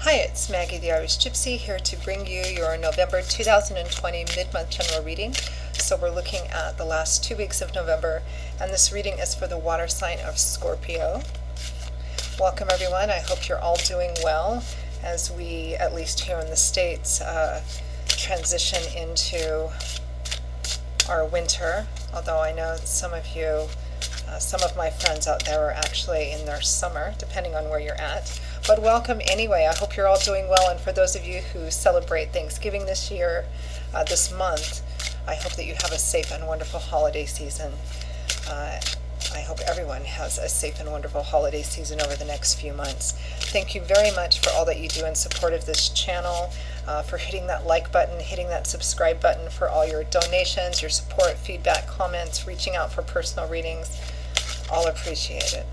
Hi, it's Maggie the Irish Gypsy here to bring you your November 2020 mid-month general reading. So we're looking at the last 2 weeks of November, and this reading is for the water sign of Scorpio. Welcome everyone. I hope you're all doing well as we, at least here in the States, transition into our winter, although I know some of you, some of my friends out there are actually in their summer, depending on where you're at. But welcome anyway. I hope you're all doing well, and for those of you who celebrate Thanksgiving this year, this month, I hope that you have a safe and wonderful holiday season. I hope everyone has a safe and wonderful holiday season over the next few months. Thank you very much for all that you do in support of this channel, for hitting that like button, hitting that subscribe button, for all your donations, your support, feedback, comments, reaching out for personal readings. All appreciate it.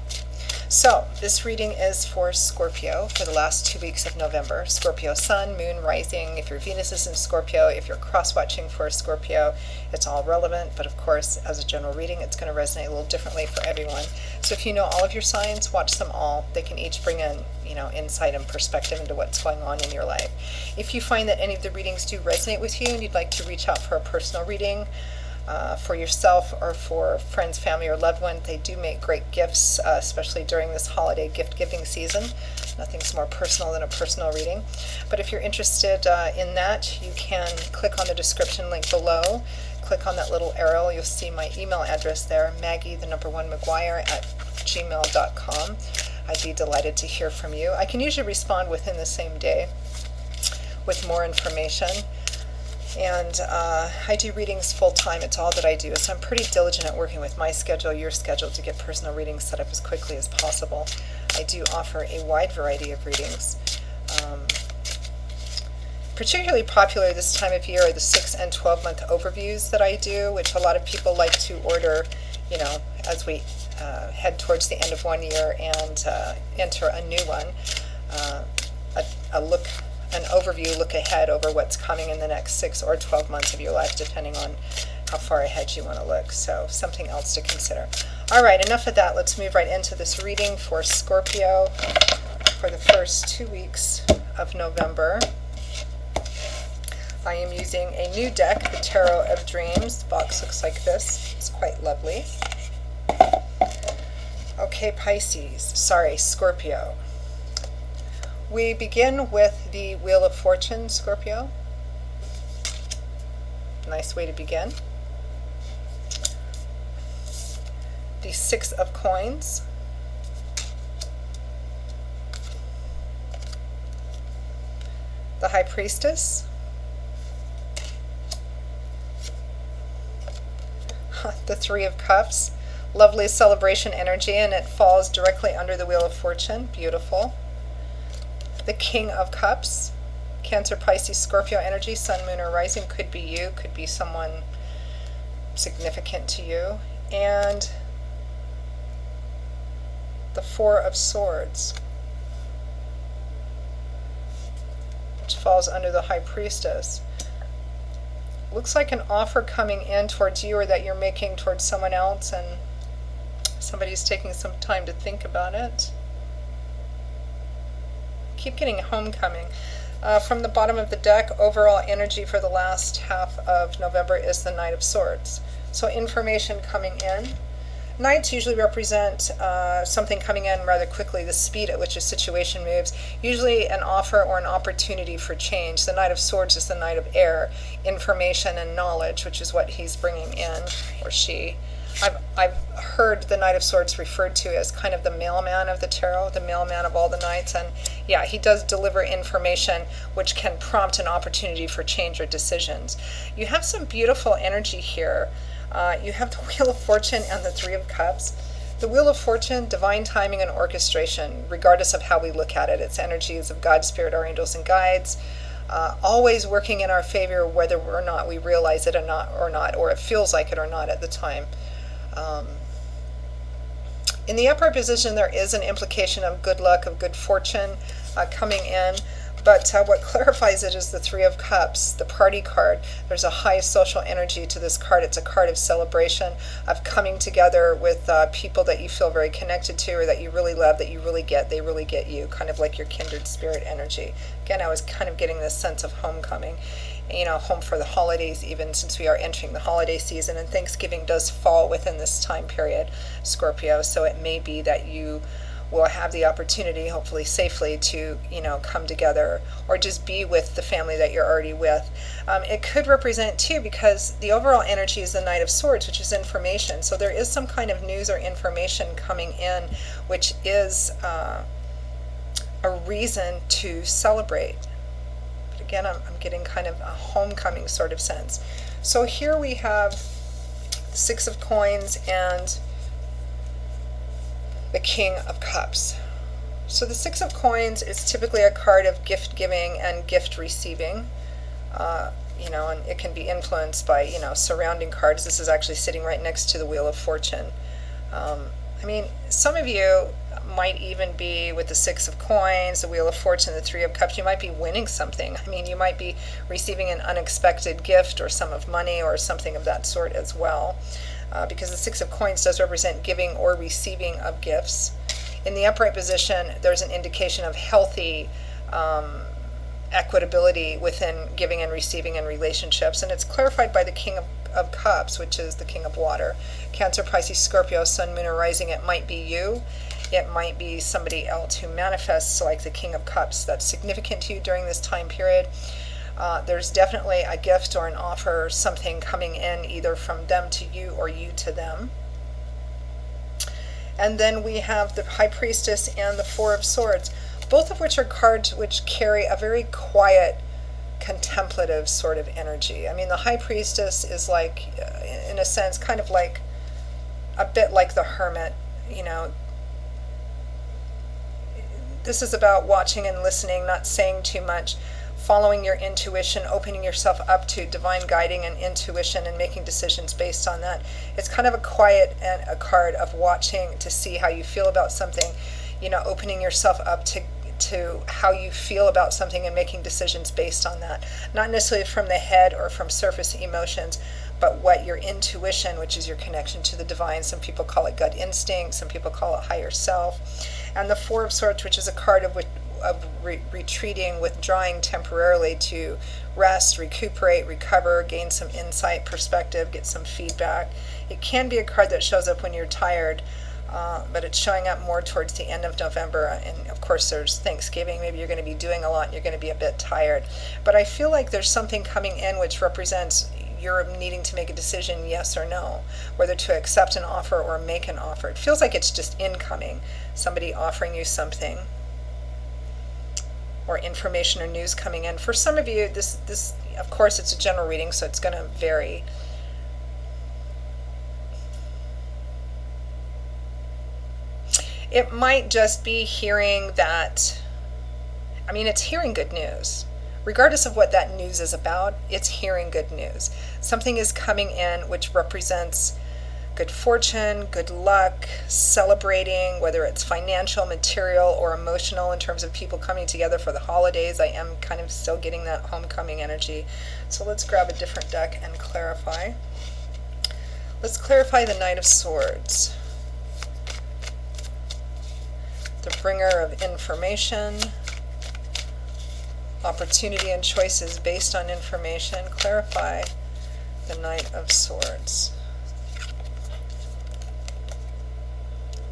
So, this reading is for Scorpio for the last 2 weeks of November. Scorpio Sun, Moon, Rising. If your Venus is in Scorpio, if you're cross-watching for Scorpio, it's all relevant. But of course, as a general reading, it's going to resonate a little differently for everyone. So if you know all of your signs, watch them all. They can each bring in, insight and perspective into what's going on in your life. If you find that any of the readings do resonate with you and you'd like to reach out for a personal reading, for yourself or for friends, family, or loved one, they do make great gifts, especially during this holiday gift-giving season. Nothing's more personal than a personal reading. But if you're interested in that, you can click on the description link below. Click on that little arrow. You'll see my email address there, maggie1mcguire@gmail.com. I'd be delighted to hear from you. I can usually respond within the same day with more information. And I do readings full-time. It's all that I do. So I'm pretty diligent at working with my schedule, your schedule, to get personal readings set up as quickly as possible. I do offer a wide variety of readings. Particularly popular this time of year are the 6 and 12-month overviews that I do, which a lot of people like to order, as we head towards the end of one year and enter a new one. An overview look ahead over what's coming in the next 6 or 12 months of your life, depending on how far ahead you want to look. So something else to consider. All right, enough of that. Let's move right into this reading for Scorpio for the first 2 weeks of November. I am using a new deck, the Tarot of Dreams. The box looks like this. It's quite lovely. Okay, Scorpio. We begin with the Wheel of Fortune, Scorpio. Nice way to begin. The 6 of Coins. The High Priestess. The 3 of Cups. Lovely celebration energy, and it falls directly under the Wheel of Fortune. Beautiful. The King of Cups, Cancer, Pisces, Scorpio energy, Sun, Moon, or Rising. Could be you, could be someone significant to you. And the 4 of Swords, which falls under the High Priestess. Looks like an offer coming in towards you, or that you're making towards someone else, and somebody's taking some time to think about it. Keep getting homecoming. From the bottom of the deck, overall energy for the last half of November is the Knight of Swords. So information coming in. Knights usually represent something coming in rather quickly, the speed at which a situation moves, usually an offer or an opportunity for change. The Knight of Swords is the Knight of Air, information and knowledge, which is what he's bringing in, or she. I've heard the Knight of Swords referred to as kind of the mailman of the tarot, the mailman of all the knights, and yeah, he does deliver information which can prompt an opportunity for change or decisions. You have some beautiful energy here. You have the Wheel of Fortune and the 3 of Cups. The Wheel of Fortune, divine timing and orchestration, regardless of how we look at it. It's energies of God, Spirit, our angels, and guides. Always working in our favor, whether or not we realize it or not, or it feels like it or not at the time. In the upright position, there is an implication of good luck, of good fortune coming in, But what clarifies it is the Three of Cups, the party card. There's a high social energy to this card. It's a card of celebration, of coming together with people that you feel very connected to, or that you really love, that you really get, they really get you, kind of like your kindred spirit energy. Again, I was kind of getting this sense of homecoming, home for the holidays, even since we are entering the holiday season, and Thanksgiving does fall within this time period, Scorpio, so it may be that you will have the opportunity, hopefully safely, to come together or just be with the family that you're already with. It could represent too, because the overall energy is the Knight of Swords, which is information. So there is some kind of news or information coming in, which is a reason to celebrate. But again, I'm getting kind of a homecoming sort of sense. So here we have the Six of Coins and the King of Cups. So the Six of Coins is typically a card of gift giving and gift receiving, and it can be influenced by, surrounding cards. This is actually sitting right next to the Wheel of Fortune. Some of you might even be with the Six of Coins, the Wheel of Fortune, the Three of Cups. You might be winning something. You might be receiving an unexpected gift or sum of money or something of that sort as well. Because the Six of Coins does represent giving or receiving of gifts. In the upright position, there's an indication of healthy equitability within giving and receiving in relationships, and it's clarified by the King of Cups, which is the King of Water. Cancer, Pisces, Scorpio, Sun, Moon, or Rising. It might be you. It might be somebody else who manifests like the King of Cups. That's significant to you during this time period. There's definitely a gift or an offer, something coming in either from them to you or you to them. And then we have the High Priestess and the Four of Swords, both of which are cards which carry a very quiet, contemplative sort of energy. The High Priestess is like, in a sense, kind of like, a bit like the Hermit, This is about watching and listening, not saying too much, following your intuition, opening yourself up to divine guiding and intuition and making decisions based on that. It's kind of a quiet and a card of watching to see how you feel about something, opening yourself up to how you feel about something and making decisions based on that. Not necessarily from the head or from surface emotions, but what your intuition, which is your connection to the divine. Some people call it gut instinct, some people call it higher self. And the Four of Swords, which is a card of retreating, withdrawing temporarily to rest, recuperate, recover, gain some insight, perspective, get some feedback. It can be a card that shows up when you're tired, but it's showing up more towards the end of November. And of course there's Thanksgiving. Maybe you're going to be doing a lot and you're going to be a bit tired. But I feel like there's something coming in which represents you're needing to make a decision, yes or no, whether to accept an offer or make an offer. It feels like it's just incoming, somebody offering you something, or information or news coming in. For some of you, this of course it's a general reading, so it's going to vary. It might just be hearing that, it's hearing good news. Regardless of what that news is about, it's hearing good news. Something is coming in which represents good fortune, good luck, celebrating, whether it's financial, material, or emotional in terms of people coming together for the holidays. I am kind of still getting that homecoming energy. So let's grab a different deck and clarify. Let's clarify the Knight of Swords. The bringer of information, opportunity and choices based on information. Clarify the Knight of Swords.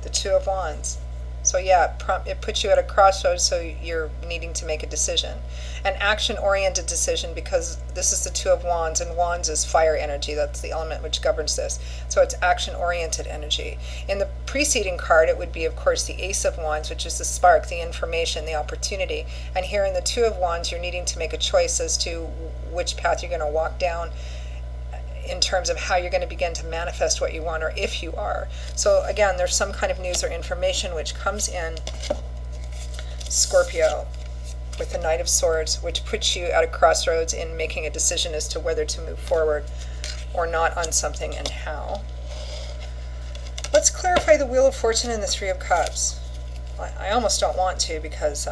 The Two of Wands. So yeah, it puts you at a crossroads, so you're needing to make a decision. An action-oriented decision, because this is the Two of Wands, and Wands is fire energy. That's the element which governs this. So it's action-oriented energy. In the preceding card, it would be, of course, the Ace of Wands, which is the spark, the information, the opportunity. And here in the Two of Wands, you're needing to make a choice as to which path you're going to walk down in terms of how you're going to begin to manifest what you want, or if you are. So again, there's some kind of news or information which comes in, Scorpio, with the Knight of Swords, which puts you at a crossroads in making a decision as to whether to move forward or not on something, and how. Let's clarify the Wheel of Fortune and the Three of Cups. I almost don't want to, because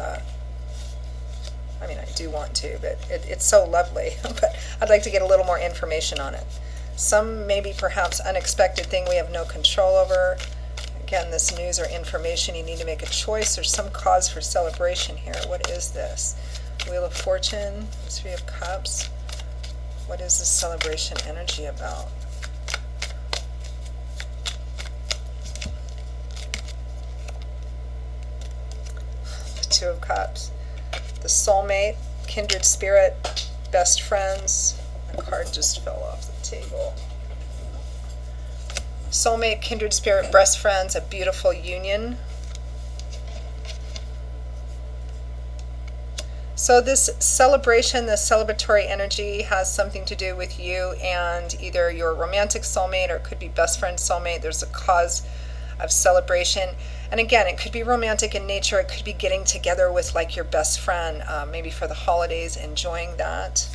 I mean, I do want to, but it's so lovely. But I'd like to get a little more information on it. Some maybe perhaps unexpected thing we have no control over. Again, this news or information, you need to make a choice. There's some cause for celebration here. What is this? Wheel of Fortune, Three of Cups. What is this celebration energy about? The Two of Cups. The soulmate, kindred spirit, best friends. The card just fell off the table. Soulmate, kindred spirit, best friends, a beautiful union. So this celebration, this celebratory energy has something to do with you and either your romantic soulmate or it could be best friend soulmate. There's a cause of celebration. And again, it could be romantic in nature. It could be getting together with like your best friend, maybe for the holidays, enjoying that.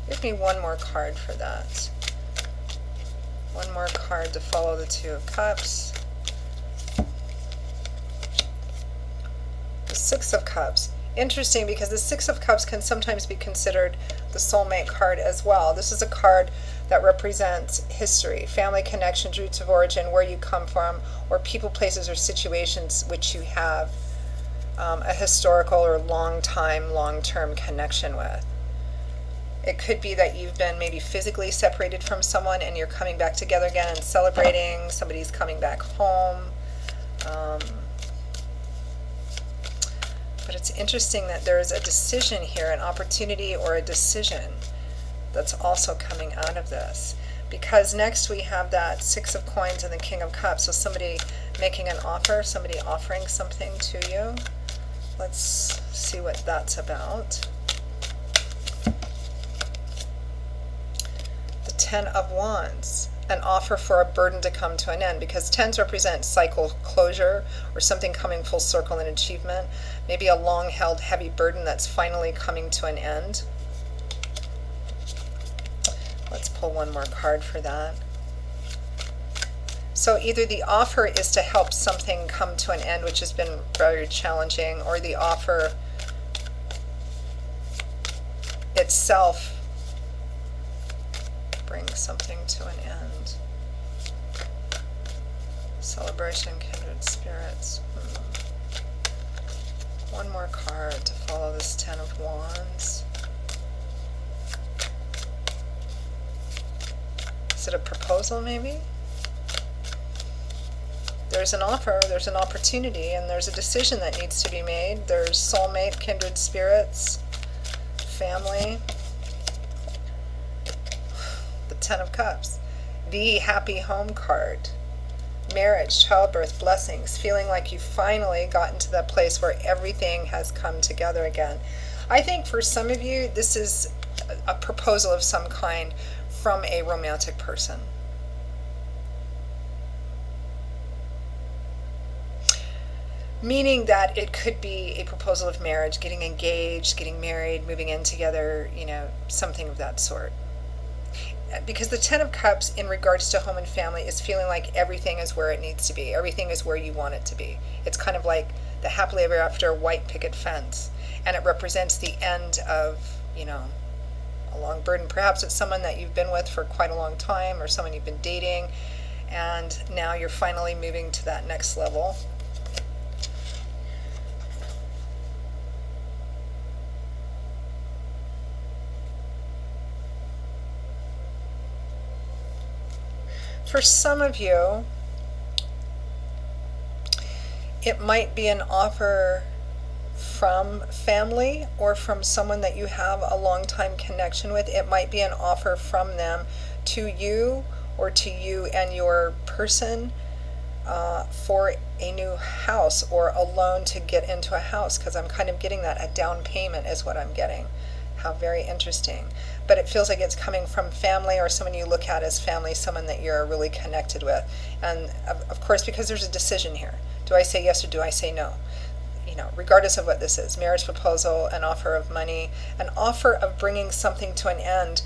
Give me one more card for that. One more card to follow the Two of Cups. The Six of Cups. Interesting, because the Six of Cups can sometimes be considered the soulmate card as well. This is a card that represents history, family connections, roots of origin, where you come from, or people, places, or situations which you have a historical or long-term connection with. It could be that you've been maybe physically separated from someone and you're coming back together again and celebrating. Somebody's coming back home. But it's interesting that there's a decision here, an opportunity or a decision that's also coming out of this. Because next we have that Six of Coins and the King of Cups. So somebody making an offer, somebody offering something to you. Let's see what that's about. Ten of Wands, an offer for a burden to come to an end, because tens represent cycle closure or something coming full circle in achievement, maybe a long-held heavy burden that's finally coming to an end. Let's pull one more card for that. So either the offer is to help something come to an end, which has been very challenging, or the offer itself bring something to an end. Celebration, kindred spirits. One more card to follow this Ten of Wands. Is it a proposal maybe? There's an offer, there's an opportunity, and there's a decision that needs to be made. There's soulmate, kindred spirits, family. Ten of Cups, the happy home card, marriage, childbirth, blessings, feeling like you've finally gotten to that place where everything has come together again. I think for some of you, this is a proposal of some kind from a romantic person. Meaning that it could be a proposal of marriage, getting engaged, getting married, moving in together, something of that sort. Because the Ten of Cups in regards to home and family is feeling like everything is where it needs to be. Everything is where you want it to be. It's kind of like the happily ever after white picket fence. And it represents the end of, a long burden. Perhaps it's someone that you've been with for quite a long time or someone you've been dating. And now you're finally moving to that next level. For some of you, it might be an offer from family or from someone that you have a long time connection with. It might be an offer from them to you or to you and your person for a new house or a loan to get into a house, because I'm kind of getting that. A down payment is what I'm getting. How very interesting. But it feels like it's coming from family or someone you look at as family, someone that you're really connected with. And of course, because there's a decision here. Do I say yes or do I say no? Regardless of what this is, marriage proposal, an offer of money, an offer of bringing something to an end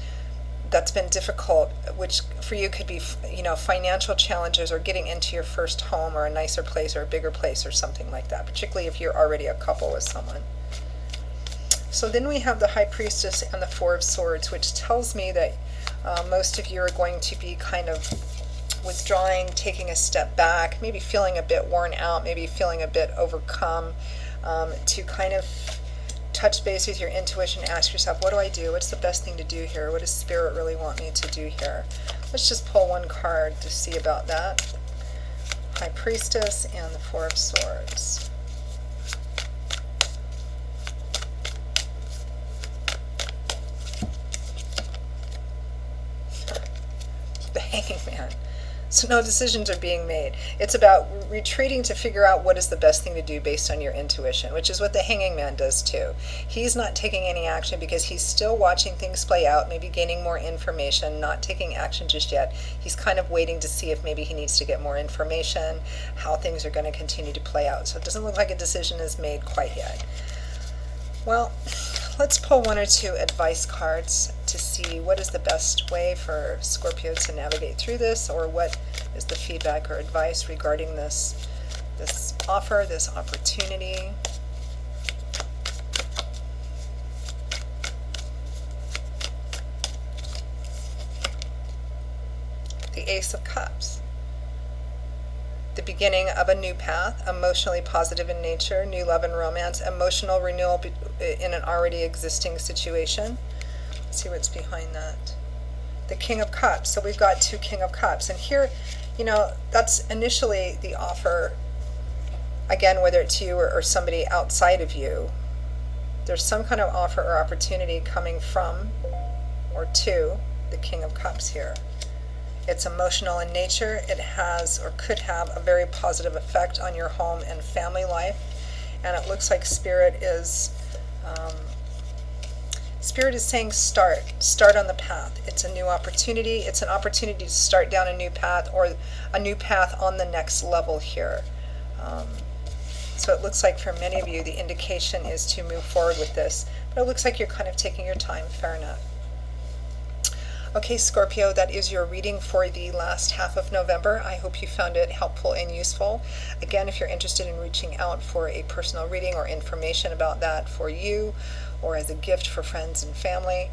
that's been difficult, which for you could be, financial challenges or getting into your first home or a nicer place or a bigger place or something like that, particularly if you're already a couple with someone. So then we have the High Priestess and the Four of Swords, which tells me that most of you are going to be kind of withdrawing, taking a step back, maybe feeling a bit worn out, maybe feeling a bit overcome, to kind of touch base with your intuition, ask yourself, what do I do? What's the best thing to do here? What does Spirit really want me to do here? Let's just pull one card to see about that. High Priestess and the Four of Swords. The Hanging Man. So no decisions are being made. It's about retreating to figure out what is the best thing to do based on your intuition, which is what the Hanging Man does too. He's not taking any action because he's still watching things play out, maybe gaining more information, not taking action just yet. He's kind of waiting to see if maybe he needs to get more information, how things are going to continue to play out. So it doesn't look like a decision is made quite yet. Well, let's pull one or two advice cards to see what is the best way for Scorpio to navigate through this, or what is the feedback or advice regarding this offer, this opportunity. The Ace of Cups. The beginning of a new path, emotionally positive in nature, new love and romance, emotional renewal in an already existing situation. Let's see what's behind that. The King of Cups. So we've got two King of Cups. And here, that's initially the offer, again, whether it's you or somebody outside of you. There's some kind of offer or opportunity coming from or to the King of Cups here. It's emotional in nature. It has or could have a very positive effect on your home and family life. And it looks like Spirit is saying start on the path. It's a new opportunity. It's an opportunity to start down a new path, or a new path on the next level here. So it looks like for many of you the indication is to move forward with this. But it looks like you're kind of taking your time. Fair enough. Okay, Scorpio, that is your reading for the last half of November. I hope you found it helpful and useful. Again, if you're interested in reaching out for a personal reading or information about that for you, or as a gift for friends and family,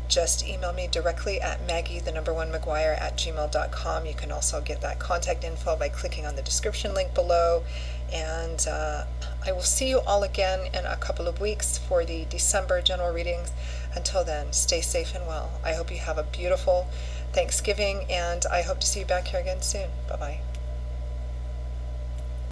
just email me directly at maggie1mcguire@gmail.com. You can also get that contact info by clicking on the description link below. And I will see you all again in a couple of weeks for the December general readings. Until then, stay safe and well. I hope you have a beautiful Thanksgiving, and I hope to see you back here again soon. Bye-bye.